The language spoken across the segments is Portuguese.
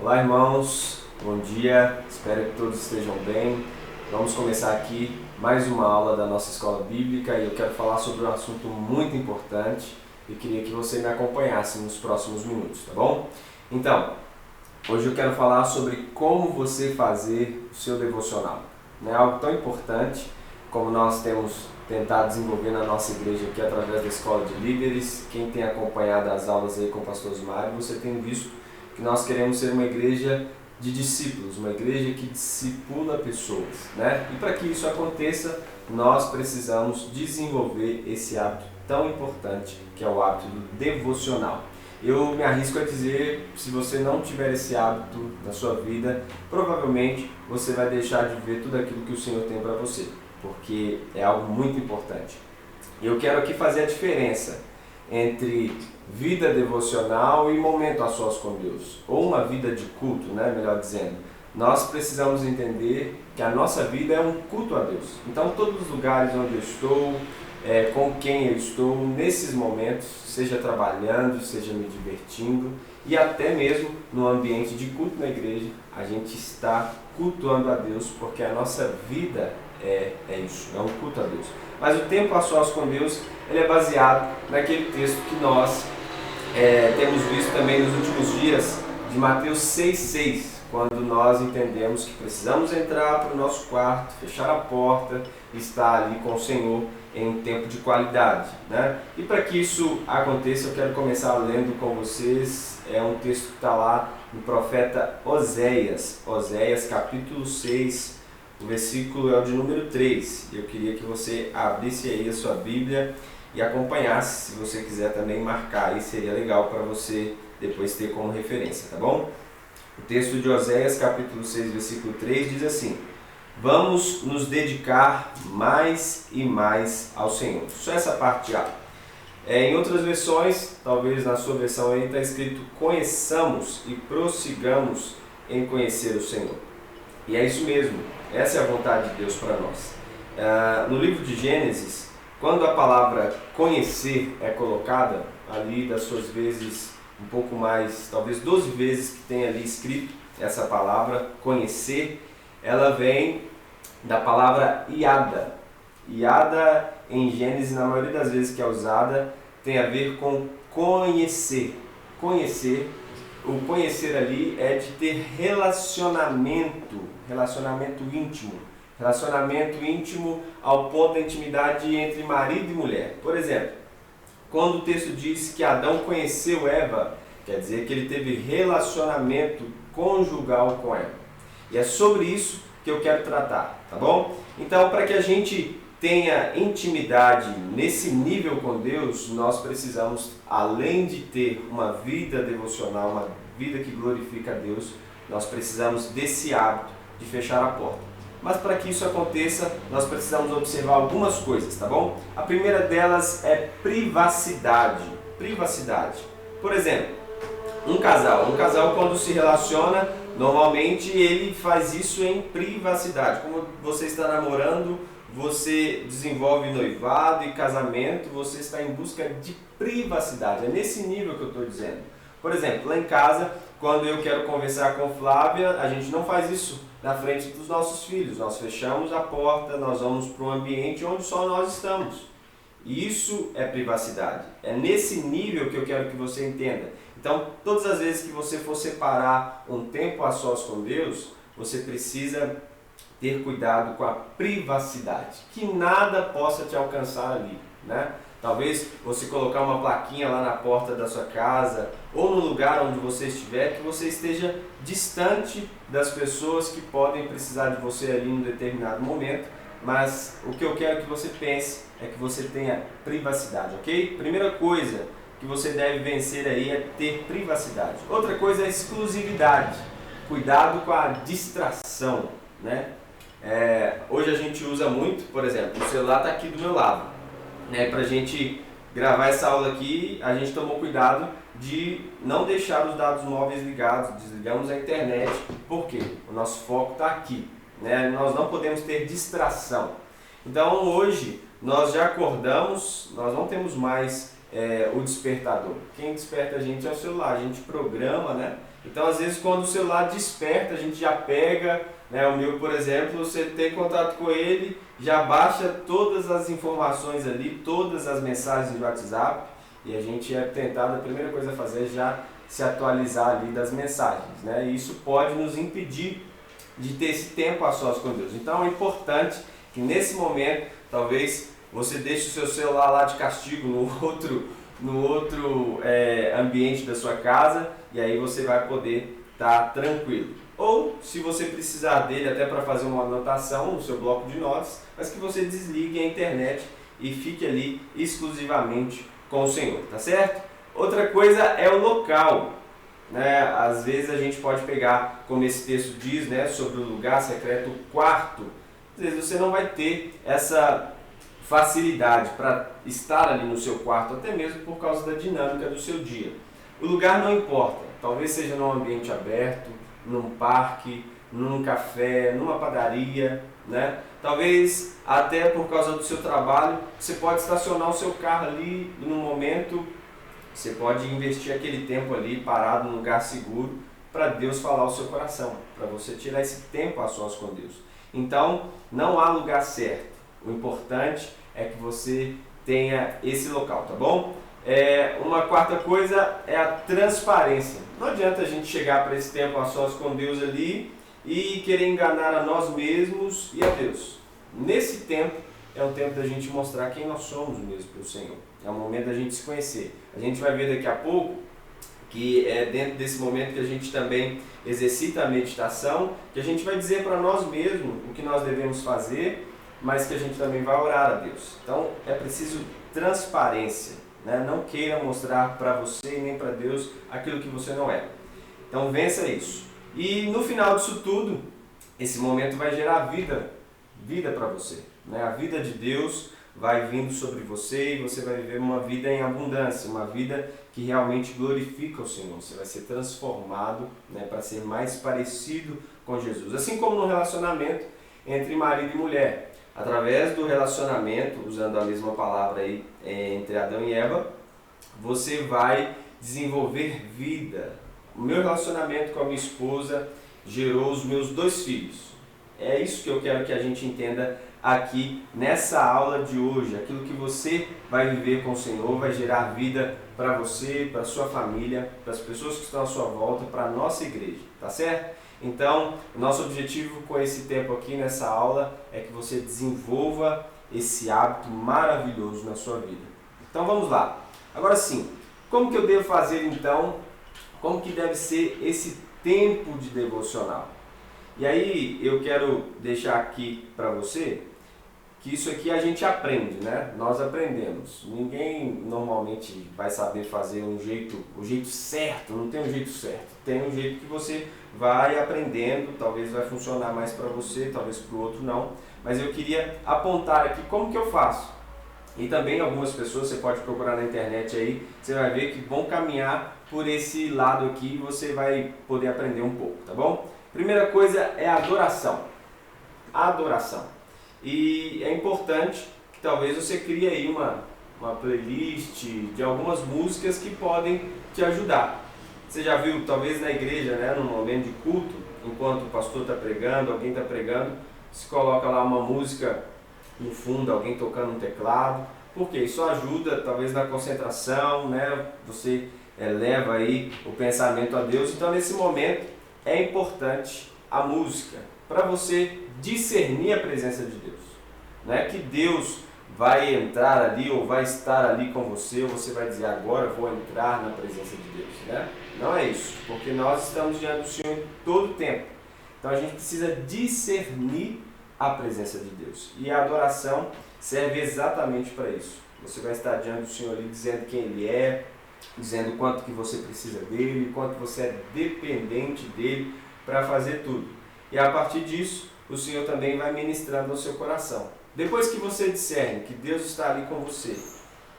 Olá, irmãos, bom dia, espero que todos estejam bem. Vamos começar aqui mais uma aula da nossa escola bíblica e eu quero falar sobre um assunto muito importante e queria que você me acompanhasse nos próximos minutos, tá bom? Então, hoje eu quero falar sobre como você fazer o seu devocional. Não é algo tão importante como nós temos tentado desenvolver na nossa igreja aqui através da escola de líderes. Quem tem acompanhado as aulas aí com o pastor Osmário, você tem visto que nós queremos ser uma igreja de discípulos, uma igreja que discipula pessoas, né? E para que isso aconteça, nós precisamos desenvolver esse hábito tão importante que é o hábito do devocional. Eu me arrisco a dizer, se você não tiver esse hábito na sua vida, provavelmente você vai deixar de ver tudo aquilo que o Senhor tem para você, porque é algo muito importante. Eu quero aqui fazer a diferença entre vida devocional e momento a sós com Deus, ou uma vida de culto, né, melhor dizendo. Nós precisamos entender que a nossa vida é um culto a Deus. Então, todos os lugares onde eu estou, com quem eu estou, nesses momentos, seja trabalhando, seja me divertindo, e até mesmo no ambiente de culto na igreja, a gente está cultuando a Deus, porque a nossa vida é isso, é um culto a Deus. Mas o tempo a sós com Deus, ele é baseado naquele texto que nós temos visto também nos últimos dias, de Mateus 6,6, quando nós entendemos que precisamos entrar para o nosso quarto, fechar a porta e estar ali com o Senhor em um tempo de qualidade, né? E para que isso aconteça, eu quero começar lendo com vocês, um texto que está lá no profeta Oséias, capítulo 6, o versículo é o de número 3. Eu queria que você abrisse aí a sua Bíblia e acompanhasse, se você quiser também marcar aí, seria legal para você depois ter como referência, tá bom? O texto de Oséias, capítulo 6, versículo 3, diz assim: vamos nos dedicar mais e mais ao Senhor. Só essa parte já. Em outras versões, talvez na sua versão aí está escrito: conheçamos e prossigamos em conhecer o Senhor. E é isso mesmo, essa é a vontade de Deus para nós. No livro de Gênesis, quando a palavra conhecer é colocada, ali das suas vezes, um pouco mais, talvez 12 vezes que tem ali escrito essa palavra, conhecer, ela vem da palavra iada. Iada em Gênesis, na maioria das vezes que é usada, tem a ver com conhecer. Conhecer, o conhecer ali é de ter relacionamento íntimo. Relacionamento íntimo ao ponto da intimidade entre marido e mulher. Por exemplo, quando o texto diz que Adão conheceu Eva, quer dizer que ele teve relacionamento conjugal com ela. E é sobre isso que eu quero tratar, tá bom? Então, para que a gente tenha intimidade nesse nível com Deus, nós precisamos, além de ter uma vida devocional, uma vida que glorifica a Deus, nós precisamos desse hábito de fechar a porta. Mas para que isso aconteça, nós precisamos observar algumas coisas, tá bom? A primeira delas é privacidade. Privacidade. Por exemplo, um casal quando se relaciona, normalmente ele faz isso em privacidade. Como você está namorando, você desenvolve noivado e casamento, você está em busca de privacidade. É nesse nível que eu estou dizendo. Por exemplo, lá em casa, quando eu quero conversar com Flávia, a gente não faz isso na frente dos nossos filhos. Nós fechamos a porta, nós vamos para um ambiente onde só nós estamos. Isso é privacidade. É nesse nível que eu quero que você entenda. Então, todas as vezes que você for separar um tempo a sós com Deus, você precisa ter cuidado com a privacidade. Que nada possa te alcançar ali, né? Talvez você colocar uma plaquinha lá na porta da sua casa ou no lugar onde você estiver, que você esteja distante das pessoas que podem precisar de você ali em um determinado momento, mas o que eu quero que você pense é que você tenha privacidade, ok? Primeira coisa que você deve vencer aí é ter privacidade. Outra coisa é exclusividade. Cuidado com a distração, né? Hoje a gente usa muito, por exemplo, o celular está aqui do meu lado, né? Para a gente gravar essa aula aqui, a gente tomou cuidado de não deixar os dados móveis ligados, desligamos a internet, porque o nosso foco está aqui. né? Nós não podemos ter distração. Então hoje nós já acordamos, nós não temos mais o despertador. Quem desperta a gente é o celular, a gente programa, né? Então às vezes quando o celular desperta, a gente já pega, né? O meu, por exemplo, você tem contato com ele, já baixa todas as informações ali, todas as mensagens do WhatsApp, e a gente é tentado, a primeira coisa a fazer é já se atualizar ali das mensagens, né? E isso pode nos impedir de ter esse tempo a sós com Deus. Então é importante que nesse momento, talvez você deixe o seu celular lá de castigo no outro ambiente da sua casa, e aí você vai poder estar tranquilo. Ou, se você precisar dele até para fazer uma anotação no seu bloco de notas, mas que você desligue a internet e fique ali exclusivamente com o Senhor, tá certo? Outra coisa é o local, né? Às vezes a gente pode pegar, como esse texto diz, né, sobre o lugar secreto, o quarto. Às vezes você não vai ter essa facilidade para estar ali no seu quarto, até mesmo por causa da dinâmica do seu dia. O lugar não importa, talvez seja num ambiente aberto, num parque, num café, numa padaria, né? Talvez até por causa do seu trabalho, você pode estacionar o seu carro ali num momento, você pode investir aquele tempo ali parado num lugar seguro para Deus falar ao seu coração, para você tirar esse tempo a sós com Deus. Então, não há lugar certo. O importante é que você tenha esse local, tá bom? Uma quarta coisa é a transparência. Não adianta a gente chegar para esse tempo a sós com Deus ali e querer enganar a nós mesmos e a Deus. Nesse tempo, é um tempo da gente mostrar quem nós somos mesmo para o Senhor. É um momento da gente se conhecer. A gente vai ver daqui a pouco que é dentro desse momento que a gente também exercita a meditação, que a gente vai dizer para nós mesmos o que nós devemos fazer, mas que a gente também vai orar a Deus. Então é preciso transparência, né? Não queira mostrar para você e nem para Deus aquilo que você não é. Então vença isso. E no final disso tudo, esse momento vai gerar vida para você, né? A vida de Deus vai vindo sobre você e você vai viver uma vida em abundância, uma vida que realmente glorifica o Senhor. Você vai ser transformado, né, para ser mais parecido com Jesus. Assim como no relacionamento entre marido e mulher. Através do relacionamento, usando a mesma palavra aí, entre Adão e Eva, você vai desenvolver vida. O meu relacionamento com a minha esposa gerou os meus 2 filhos. É isso que eu quero que a gente entenda aqui nessa aula de hoje. Aquilo que você vai viver com o Senhor vai gerar vida para você, para sua família, para as pessoas que estão à sua volta, para a nossa igreja, tá certo? Então, o nosso objetivo com esse tempo aqui nessa aula é que você desenvolva esse hábito maravilhoso na sua vida. Então vamos lá. Agora sim, como que eu devo fazer então? Como que deve ser esse tempo de devocional? E aí eu quero deixar aqui para você que isso aqui a gente aprende, né? Nós aprendemos. Ninguém normalmente vai saber fazer o jeito certo, não tem um jeito certo. Tem um jeito que você vai aprendendo, talvez vai funcionar mais para você, talvez para o outro não. Mas eu queria apontar aqui como que eu faço. E também algumas pessoas, você pode procurar na internet aí, você vai ver que vão caminhar por esse lado aqui e você vai poder aprender um pouco, tá bom? Primeira coisa é a adoração. Adoração. E é importante que talvez você crie aí uma playlist de algumas músicas que podem te ajudar. Você já viu, talvez na igreja, né, num momento de culto, enquanto o pastor está pregando, alguém está pregando, se coloca lá uma música no fundo, alguém tocando um teclado. Por quê? Isso ajuda talvez na concentração, né? Você leva aí o pensamento a Deus. Então nesse momento é importante a música para você discernir a presença de Deus. Não é que Deus vai entrar ali ou vai estar ali com você, ou você vai dizer agora eu vou entrar na presença de Deus, né? Não é isso, porque nós estamos diante do Senhor todo o tempo. Então a gente precisa discernir a presença de Deus. E a adoração serve exatamente para isso. Você vai estar diante do Senhor ali dizendo quem Ele é, dizendo o quanto que você precisa dEle, o quanto você é dependente dEle para fazer tudo. E a partir disso, o Senhor também vai ministrando ao seu coração. Depois que você discerne que Deus está ali com você,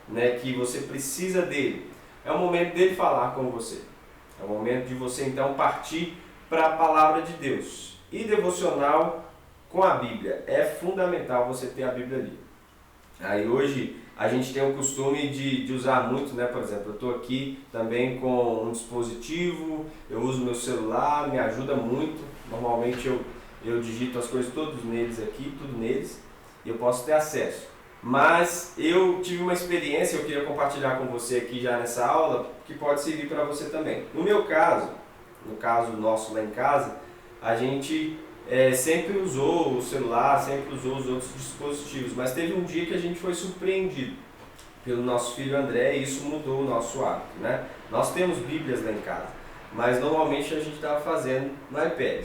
né, que você precisa dEle, é o momento dEle falar com você. É o momento de você então partir para a palavra de Deus. E devocional com a Bíblia. É fundamental você ter a Bíblia ali. Aí hoje a gente tem o costume de usar muito, né? Por exemplo, eu estou aqui também com um dispositivo, eu uso meu celular, me ajuda muito. Normalmente eu digito as coisas todas neles aqui, tudo neles, e eu posso ter acesso. Mas eu tive uma experiência, eu queria compartilhar com você aqui já nessa aula, que pode servir para você também. No meu caso, no caso nosso lá em casa, a gente sempre usou o celular, sempre usou os outros dispositivos, mas teve um dia que a gente foi surpreendido pelo nosso filho André e isso mudou o nosso hábito, né? Nós temos Bíblias lá em casa, mas normalmente a gente estava fazendo no iPad.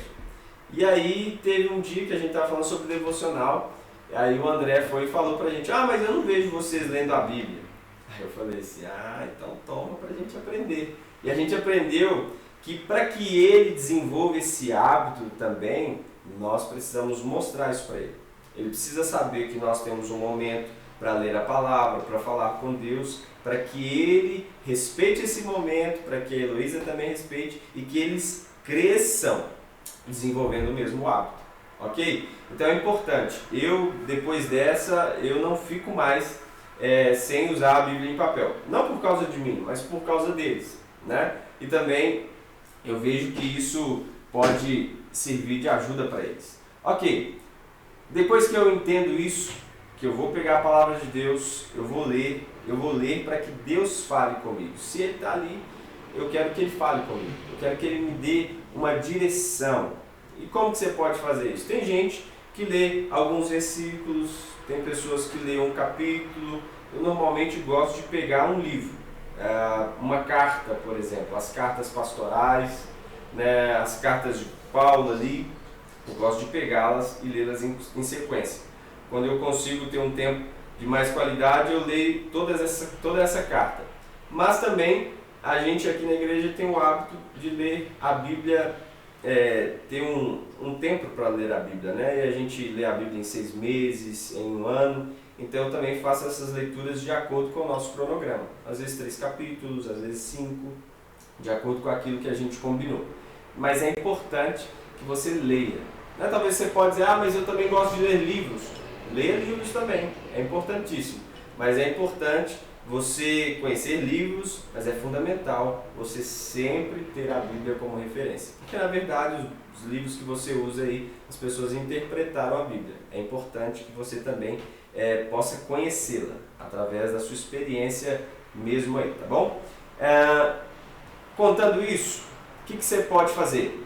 E aí teve um dia que a gente estava falando sobre devocional, e aí o André foi e falou pra gente, mas eu não vejo vocês lendo a Bíblia. Aí eu falei assim, então toma pra gente aprender. E a gente aprendeu que para que ele desenvolva esse hábito também, nós precisamos mostrar isso para ele. Ele precisa saber que nós temos um momento para ler a palavra, para falar com Deus, para que ele respeite esse momento, para que a Heloísa também respeite e que eles cresçam desenvolvendo o mesmo hábito, ok? Então é importante, depois dessa, eu não fico mais sem usar a Bíblia em papel, não por causa de mim, mas por causa deles, né? E também eu vejo que isso pode servir de ajuda para eles. Ok, depois que eu entendo isso, que eu vou pegar a palavra de Deus, eu vou ler para que Deus fale comigo. Se Ele está ali, eu quero que Ele fale comigo, eu quero que Ele me dê uma direção. E como que você pode fazer isso? Tem gente que lê alguns versículos, tem pessoas que lêem um capítulo. Eu normalmente gosto de pegar um livro, uma carta, por exemplo, as cartas pastorais, né, as cartas de Paulo ali, eu gosto de pegá-las e lê-las em sequência. Quando eu consigo ter um tempo de mais qualidade, eu leio toda essa carta. Mas também a gente aqui na igreja tem o hábito de ler a Bíblia, ter um tempo para ler a Bíblia, né? E a gente lê a Bíblia em 6 meses, em um ano. Então eu também faço essas leituras de acordo com o nosso cronograma. Às vezes 3 capítulos, às vezes 5, de acordo com aquilo que a gente combinou. Mas é importante que você leia. Né? Talvez você pode dizer, mas eu também gosto de ler livros. Leia livros também, é importantíssimo. Mas é importante você conhecer livros, mas é fundamental você sempre ter a Bíblia como referência. Porque na verdade os livros que você usa aí, as pessoas interpretaram a Bíblia. É importante que você também possa conhecê-la através da sua experiência mesmo aí, tá bom? Contando isso, o que você pode fazer?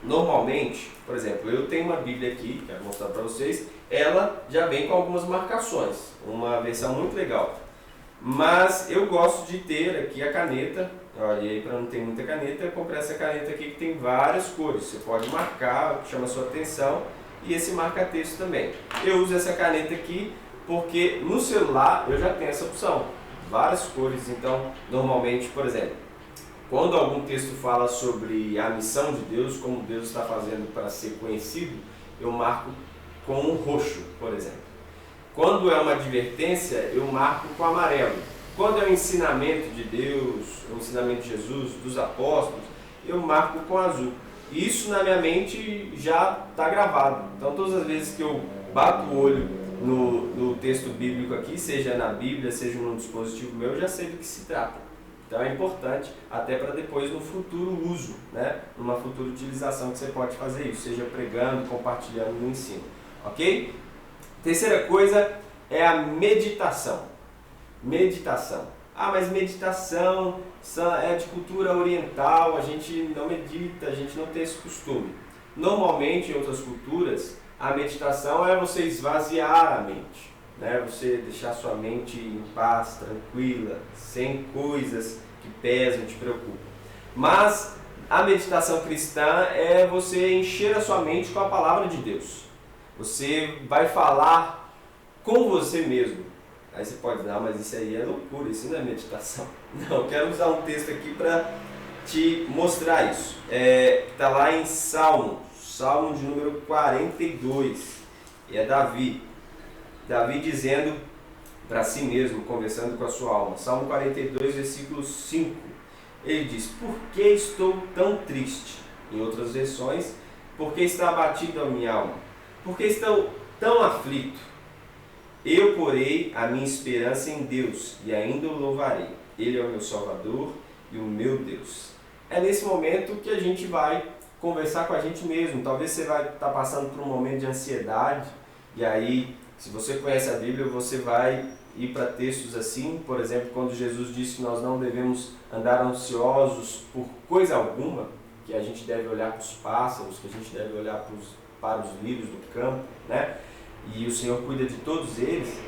Normalmente, por exemplo, eu tenho uma Bíblia aqui, quero mostrar para vocês, ela já vem com algumas marcações, uma versão muito legal. Mas eu gosto de ter aqui a caneta, olha aí, para não ter muita caneta, eu comprei essa caneta aqui que tem várias cores, você pode marcar, chama a sua atenção, e esse marca-texto também. Eu uso essa caneta aqui porque no celular eu já tenho essa opção, várias cores, então normalmente, por exemplo, quando algum texto fala sobre a missão de Deus, como Deus está fazendo para ser conhecido, eu marco com um roxo, por exemplo. Quando é uma advertência, eu marco com amarelo. Quando é o ensinamento de Deus, o ensinamento de Jesus, dos apóstolos, eu marco com azul. Isso na minha mente já está gravado. Então todas as vezes que eu bato o olho no texto bíblico aqui, seja na Bíblia, seja num dispositivo meu, eu já sei do que se trata. Então é importante até para depois no futuro uso, né? Numa futura utilização que você pode fazer isso, seja pregando, compartilhando no ensino, ok? Terceira coisa é a meditação. Meditação. Mas meditação é de cultura oriental, a gente não medita, a gente não tem esse costume. Normalmente em outras culturas, a meditação é você esvaziar a mente. Né? Você deixar sua mente em paz, tranquila, sem coisas que pesam, te preocupam. Mas a meditação cristã é você encher a sua mente com a palavra de Deus. Você vai falar com você mesmo. Aí você pode dizer, mas isso aí é loucura, isso não é meditação. Não, eu quero usar um texto aqui para te mostrar isso. Está lá em Salmo de número 42. E é Davi dizendo para si mesmo, conversando com a sua alma. Salmo 42, versículo 5. Ele diz, por que estou tão triste? Em outras versões, por que está abatida a minha alma? Porque estou tão aflito? Eu porei a minha esperança em Deus e ainda o louvarei. Ele é o meu Salvador e o meu Deus. É nesse momento que a gente vai conversar com a gente mesmo. Talvez você vai estar passando por um momento de ansiedade, e aí, se você conhece a Bíblia, você vai ir para textos assim, por exemplo, quando Jesus disse que nós não devemos andar ansiosos por coisa alguma, que a gente deve olhar para os pássaros, que a gente deve olhar para os lírios do campo, né? E o Senhor cuida de todos eles.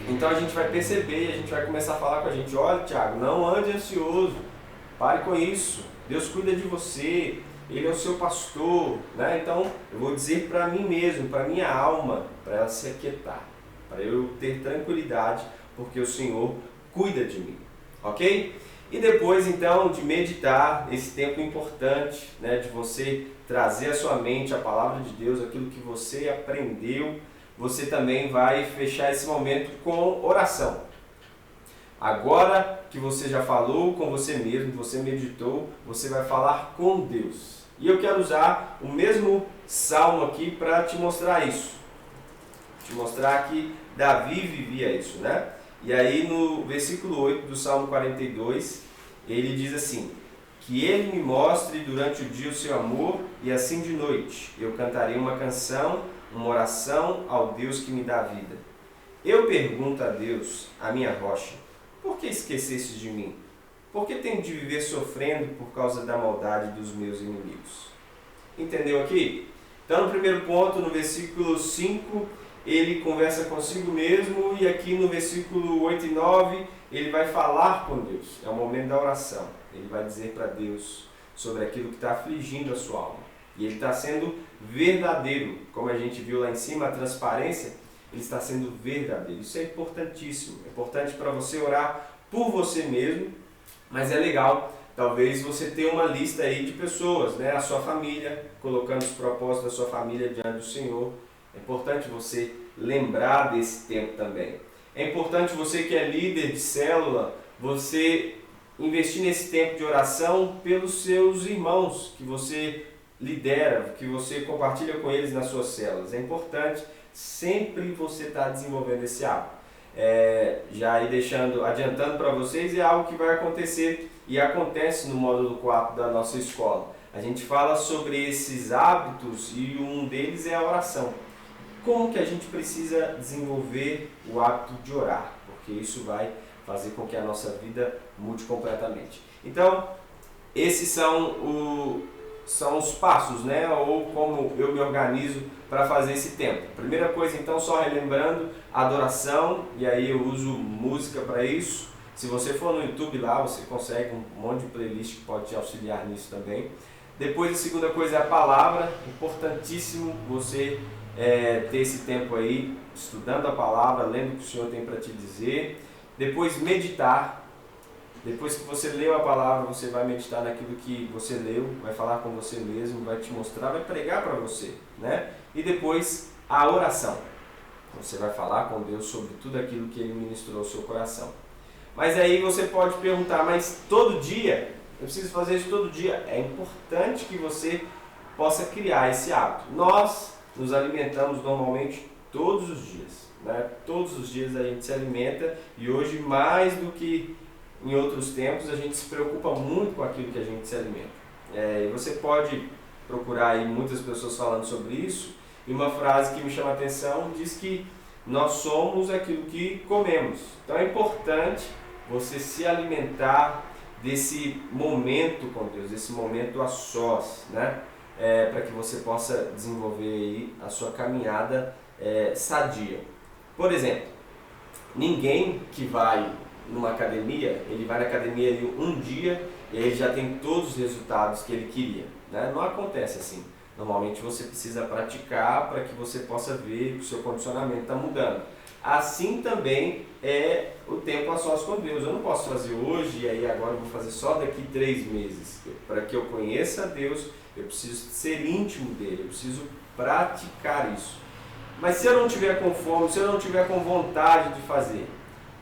Então a gente vai perceber, a gente vai começar a falar com a gente: olha, Tiago, não ande ansioso, pare com isso, Deus cuida de você, Ele é o seu pastor, né? Então eu vou dizer para mim mesmo, para minha alma, para ela se aquietar, para eu ter tranquilidade, porque o Senhor cuida de mim, ok? E depois então de meditar, esse tempo importante, né, de você trazer à sua mente a palavra de Deus, aquilo que você aprendeu, você também vai fechar esse momento com oração. Agora que você já falou com você mesmo, você meditou, você vai falar com Deus. E eu quero usar o mesmo salmo aqui para te mostrar isso. Te mostrar que Davi vivia isso, né? E aí no versículo 8 do Salmo 42, ele diz assim: que ele me mostre durante o dia o seu amor, e assim de noite eu cantarei uma canção, uma oração ao Deus que me dá vida. Eu pergunto a Deus, a minha rocha: por que esqueceste de mim? Por que tenho de viver sofrendo por causa da maldade dos meus inimigos? Entendeu aqui? Então no primeiro ponto, no versículo 5, ele conversa consigo mesmo, e aqui no versículo 8 e 9, ele vai falar com Deus. É o momento da oração. Ele vai dizer para Deus sobre aquilo que está afligindo a sua alma. E ele está sendo verdadeiro. Como a gente viu lá em cima, a transparência, ele está sendo verdadeiro. Isso é importantíssimo. É importante para você orar por você mesmo, mas é legal, talvez você tenha uma lista aí de pessoas, né? A sua família, colocando os propósitos da sua família diante do Senhor. É importante você lembrar desse tempo também. É importante você que é líder de célula, você investir nesse tempo de oração pelos seus irmãos que você lidera, que você compartilha com eles nas suas células. É importante sempre você estar desenvolvendo esse hábito. Já aí adiantando para vocês, é algo que vai acontecer e acontece no módulo 4 da nossa escola. A gente fala sobre esses hábitos e um deles é a oração. Como que a gente precisa desenvolver o hábito de orar? Porque isso vai fazer com que a nossa vida mude completamente. Então, esses são os passos, né? Ou como eu me organizo para fazer esse tempo. Primeira coisa, então, só relembrando, adoração, e aí eu uso música para isso. Se você for no YouTube lá, você consegue um monte de playlist que pode te auxiliar nisso também. Depois, a segunda coisa é a palavra. Importantíssimo você ter esse tempo aí, estudando a palavra, lendo o que o Senhor tem para te dizer. Depois, meditar. Depois que você leu a palavra, você vai meditar naquilo que você leu, vai falar com você mesmo, vai te mostrar, vai pregar para você, né? E depois, a oração. Você vai falar com Deus sobre tudo aquilo que Ele ministrou ao seu coração. Mas aí você pode perguntar: mas todo dia? Eu preciso fazer isso todo dia? É importante que você possa criar esse hábito. Nós nos alimentamos normalmente todos os dias, né? Todos os dias a gente se alimenta, e hoje mais do que em outros tempos a gente se preocupa muito com aquilo que a gente se alimenta. E você pode procurar aí muitas pessoas falando sobre isso, e uma frase que me chama a atenção diz que nós somos aquilo que comemos. Então é importante você se alimentar desse momento com Deus, desse momento a sós, né? Para que você possa desenvolver aí a sua caminhada sadia. Por exemplo, ninguém que vai numa academia, ele vai na academia ali um dia e ele já tem todos os resultados que ele queria, né? Não acontece assim. Normalmente você precisa praticar para que você possa ver que o seu condicionamento está mudando. Assim também é o tempo a sós com Deus. Eu não posso fazer hoje e aí agora eu vou fazer só daqui 3 meses. Para que eu conheça a Deus, eu preciso ser íntimo dele, eu preciso praticar isso. Mas se eu não tiver com fome, se eu não tiver com vontade de fazer,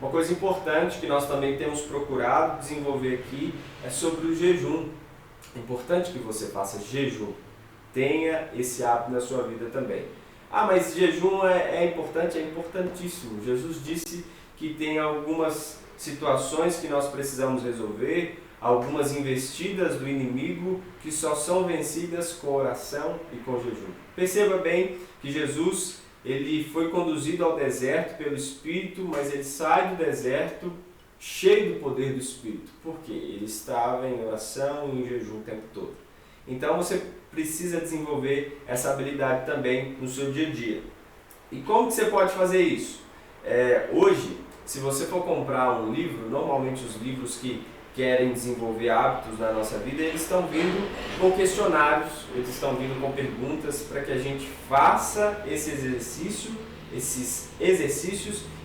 uma coisa importante que nós também temos procurado desenvolver aqui é sobre o jejum. É importante que você faça jejum. Tenha esse hábito na sua vida também. Ah, mas jejum é importante? É importantíssimo. Jesus disse que tem algumas situações que nós precisamos resolver, algumas investidas do inimigo que só são vencidas com oração e com jejum. Perceba bem que Jesus, ele foi conduzido ao deserto pelo Espírito, mas ele sai do deserto cheio do poder do Espírito. Por quê? Ele estava em oração e em jejum o tempo todo. Então você precisa desenvolver essa habilidade também no seu dia a dia. E como que você pode fazer isso? Hoje, se você for comprar um livro, normalmente os livros que querem desenvolver hábitos na nossa vida, eles estão vindo com questionários, eles estão vindo com perguntas para que a gente faça esses exercícios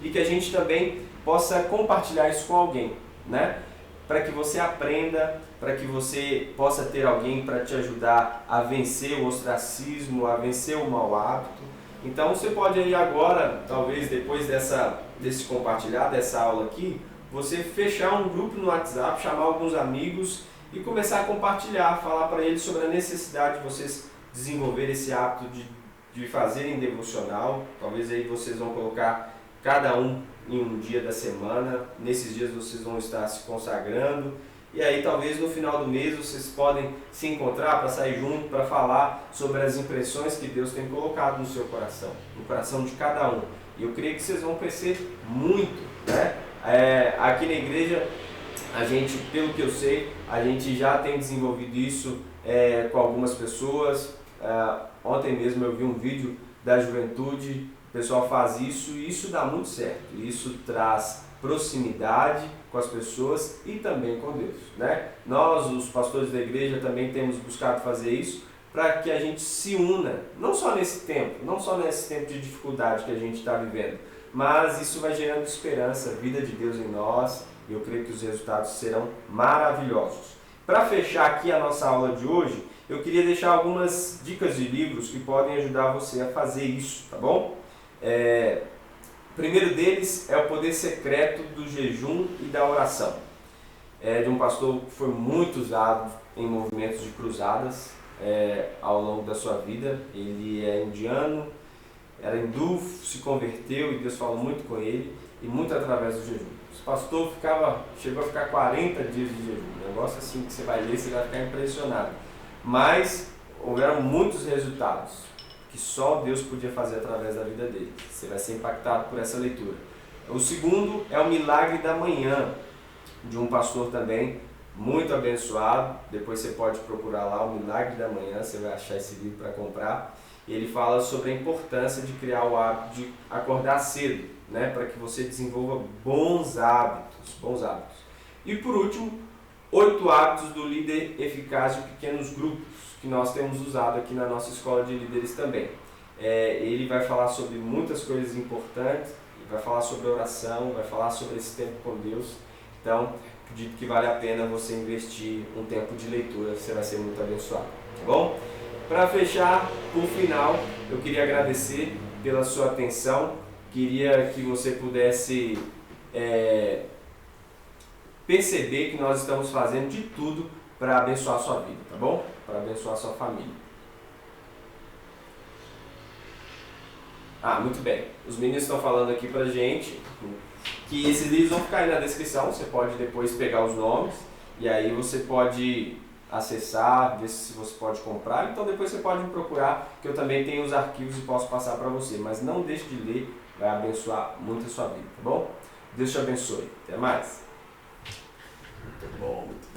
e que a gente também possa compartilhar isso com alguém, né? Para que você aprenda, para que você possa ter alguém para te ajudar a vencer o ostracismo, a vencer o mau hábito. Então você pode aí agora, talvez depois desse compartilhar, dessa aula aqui, você fechar um grupo no WhatsApp, chamar alguns amigos e começar a compartilhar, falar para eles sobre a necessidade de vocês desenvolver esse hábito de fazerem devocional. Talvez aí vocês vão colocar cada um em um dia da semana, nesses dias vocês vão estar se consagrando, e aí talvez no final do mês vocês podem se encontrar para sair junto, para falar sobre as impressões que Deus tem colocado no seu coração, no coração de cada um. E eu creio que vocês vão crescer muito, né? Aqui na igreja, a gente, pelo que eu sei, a gente já tem desenvolvido isso com algumas pessoas. Ontem mesmo eu vi um vídeo da juventude. O pessoal faz isso e isso dá muito certo. Isso traz proximidade com as pessoas e também com Deus, né? Nós, os pastores da igreja, também temos buscado fazer isso para que a gente se una, não só nesse tempo de dificuldade que a gente está vivendo, mas isso vai gerando esperança, vida de Deus em nós, e eu creio que os resultados serão maravilhosos. Para fechar aqui a nossa aula de hoje, eu queria deixar algumas dicas de livros que podem ajudar você a fazer isso, tá bom? O primeiro deles é O Poder Secreto do Jejum e da Oração. É de um pastor que foi muito usado em movimentos de cruzadas ao longo da sua vida. Ele é indiano, era hindu, se converteu e Deus falou muito com ele e muito através do jejum. Esse pastor chegou a ficar 40 dias de jejum. Um negócio assim que você vai ler, você vai ficar impressionado. Mas houveram muitos resultados que só Deus podia fazer através da vida dele. Você vai ser impactado por essa leitura. O segundo é O Milagre da Manhã, de um pastor também muito abençoado. Depois você pode procurar lá O Milagre da Manhã, você vai achar esse livro para comprar. Ele fala sobre a importância de criar o hábito de acordar cedo, né, para que você desenvolva bons hábitos. E por último, 8 hábitos do líder eficaz de pequenos grupos, que nós temos usado aqui na nossa escola de líderes também. Ele vai falar sobre muitas coisas importantes, vai falar sobre oração, vai falar sobre esse tempo com Deus. Então, acredito que vale a pena você investir um tempo de leitura, você vai ser muito abençoado, tá bom? Para fechar, por final, eu queria agradecer pela sua atenção, queria que você pudesse perceber que nós estamos fazendo de tudo para abençoar a sua vida, tá bom? Para abençoar a sua família. Muito bem. Os meninos estão falando aqui pra gente que esses livros vão ficar aí na descrição, você pode depois pegar os nomes e aí você pode acessar, ver se você pode comprar, então depois você pode me procurar, que eu também tenho os arquivos e posso passar para você, mas não deixe de ler, vai abençoar muito a sua vida, tá bom? Deus te abençoe. Até mais. Muito bom, muito bom.